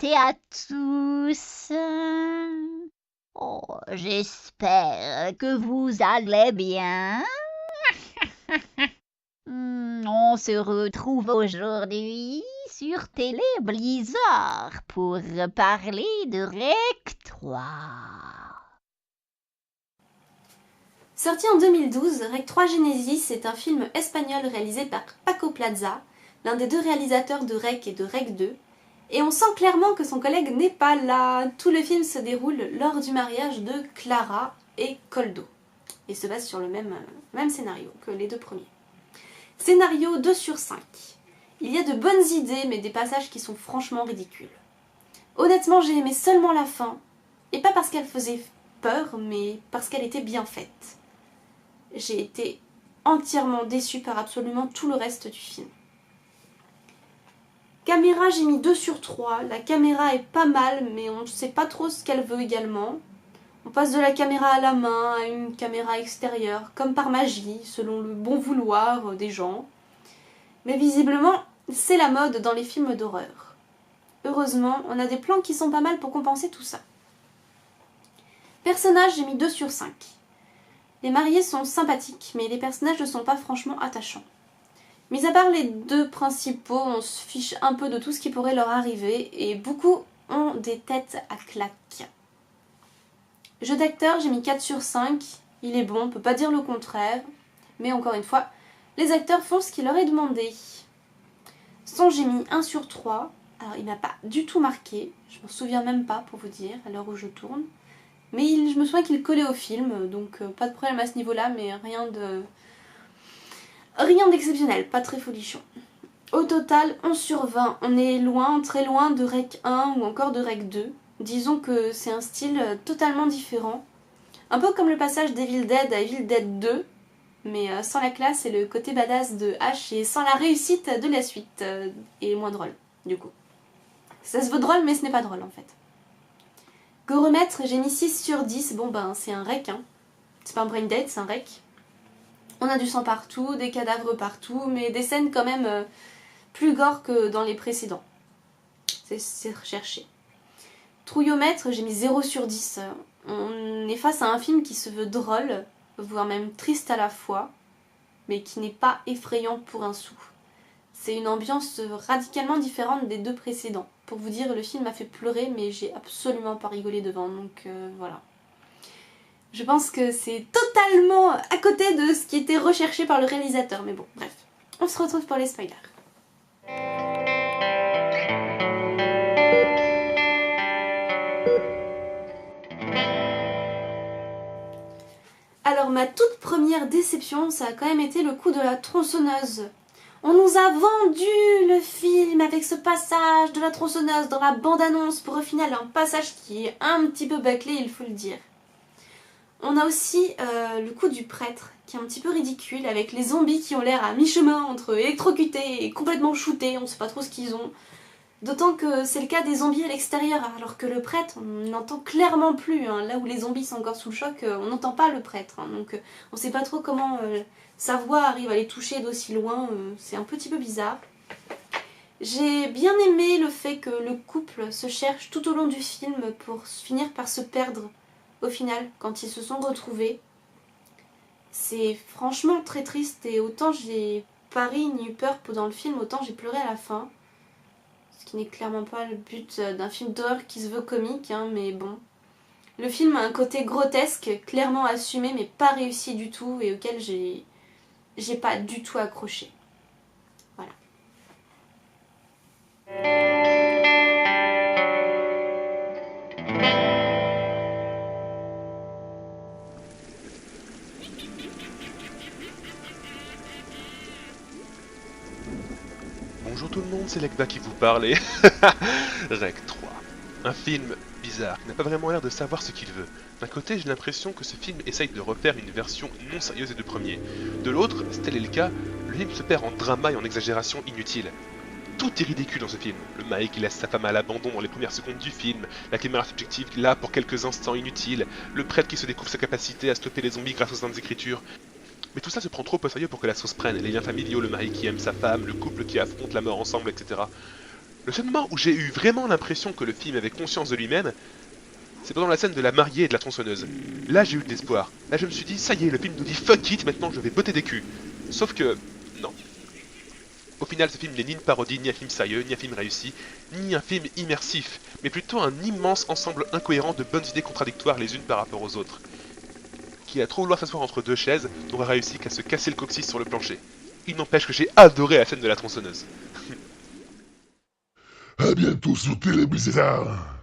et à tous. Oh, j'espère que vous allez bien. On se retrouve aujourd'hui sur Télé Blizzard pour parler de Rec 3. Sorti en 2012, Rec 3 Genesis est un film espagnol réalisé par Paco Plaza, l'un des deux réalisateurs de Rec et de Rec 2, et on sent clairement que son collègue n'est pas là. Tout le film se déroule lors du mariage de Clara et Koldo, et se base sur le même scénario que les deux premiers. Scénario 2 sur 5. Il y a de bonnes idées, mais des passages qui sont franchement ridicules. Honnêtement, j'ai aimé seulement la fin, et pas parce qu'elle faisait peur, mais parce qu'elle était bien faite. J'ai été entièrement déçue par absolument tout le reste du film. Caméra, j'ai mis 2 sur 3. La caméra est pas mal, mais on ne sait pas trop ce qu'elle veut également. On passe de la caméra à la main à une caméra extérieure, comme par magie, selon le bon vouloir des gens. Mais visiblement, c'est la mode dans les films d'horreur. Heureusement, on a des plans qui sont pas mal pour compenser tout ça. Personnages, j'ai mis 2 sur 5. Les mariés sont sympathiques, mais les personnages ne sont pas franchement attachants. Mis à part les deux principaux, on se fiche un peu de tout ce qui pourrait leur arriver, et beaucoup ont des têtes à claques. Jeu d'acteur, j'ai mis 4 sur 5. Il est bon, on peut pas dire le contraire. Mais encore une fois, les acteurs font ce qu'il leur est demandé. Son, j'ai mis 1 sur 3. Alors, il m'a pas du tout marqué. Je m'en souviens même pas, pour vous dire, à l'heure où je tourne. Mais je me souviens qu'il collait au film, donc pas de problème à ce niveau-là, mais rien d'exceptionnel, pas très folichon. Au total, 11 sur 20. On est loin, très loin de Rec 1 ou encore de Rec 2. Disons que c'est un style totalement différent. Un peu comme le passage d'Evil Dead à Evil Dead 2, mais sans la classe et le côté badass de Ash et sans la réussite de la suite, et moins drôle, du coup. Ça se veut drôle, mais ce n'est pas drôle en fait. Goromètre, j'ai mis 6 sur 10. Bon ben, c'est un rec, hein. C'est pas un brain dead, c'est un rec. On a du sang partout, des cadavres partout, mais des scènes quand même plus gore que dans les précédents. C'est recherché. Trouillomètre, j'ai mis 0 sur 10. On est face à un film qui se veut drôle, voire même triste à la fois, mais qui n'est pas effrayant pour un sou. C'est une ambiance radicalement différente des deux précédents. Pour vous dire, le film m'a fait pleurer, mais j'ai absolument pas rigolé devant, donc voilà. Je pense que c'est totalement à côté de ce qui était recherché par le réalisateur, mais bon, bref. On se retrouve pour les spoilers. Alors ma toute première déception, ça a quand même été le coup de la tronçonneuse. On nous a vendu le film avec ce passage de la tronçonneuse dans la bande-annonce pour au final un passage qui est un petit peu bâclé, il faut le dire. On a aussi le coup du prêtre qui est un petit peu ridicule avec les zombies qui ont l'air à mi-chemin entre électrocutés et complètement shootés, on ne sait pas trop ce qu'ils ont. D'autant que c'est le cas des zombies à l'extérieur, alors que le prêtre, on n'entend clairement plus. Hein. Là où les zombies sont encore sous le choc, on n'entend pas le prêtre. Hein. Donc on ne sait pas trop comment sa voix arrive à les toucher d'aussi loin. C'est un petit peu bizarre. J'ai bien aimé le fait que le couple se cherche tout au long du film pour finir par se perdre au final, quand ils se sont retrouvés. C'est franchement très triste et autant j'ai pas ri ni eu peur pendant le film, autant j'ai pleuré à la fin. Ce qui n'est clairement pas le but d'un film d'horreur qui se veut comique, hein, mais bon. Le film a un côté grotesque, clairement assumé, mais pas réussi du tout, et auquel j'ai pas du tout accroché. Voilà. Bonjour tout le monde, c'est Lekba qui vous parle et... Rec 3. Un film bizarre, qui n'a pas vraiment l'air de savoir ce qu'il veut. D'un côté, j'ai l'impression que ce film essaye de refaire une version non sérieuse des deux premiers. De l'autre, si tel est le cas, le film se perd en drama et en exagération inutile. Tout est ridicule dans ce film. Le mari qui laisse sa femme à l'abandon dans les premières secondes du film, la caméra subjective là pour quelques instants inutiles, le prêtre qui se découvre sa capacité à stopper les zombies grâce aux saintes écritures. Mais tout ça se prend trop au sérieux pour que la sauce prenne. Les liens familiaux, le mari qui aime sa femme, le couple qui affronte la mort ensemble, etc. Le seul moment où j'ai eu vraiment l'impression que le film avait conscience de lui-même, c'est pendant la scène de la mariée et de la tronçonneuse. Là, j'ai eu de l'espoir. Là, je me suis dit, ça y est, le film nous dit fuck it, maintenant je vais botter des culs. Sauf que, non. Au final, ce film n'est ni une parodie, ni un film sérieux, ni un film réussi, ni un film immersif, mais plutôt un immense ensemble incohérent de bonnes idées contradictoires les unes par rapport aux autres. Qui, à trop vouloir s'asseoir entre deux chaises, n'aura réussi qu'à se casser le coccyx sur le plancher. Il n'empêche que j'ai adoré la scène de la tronçonneuse. À bientôt sur Télé Bizarre.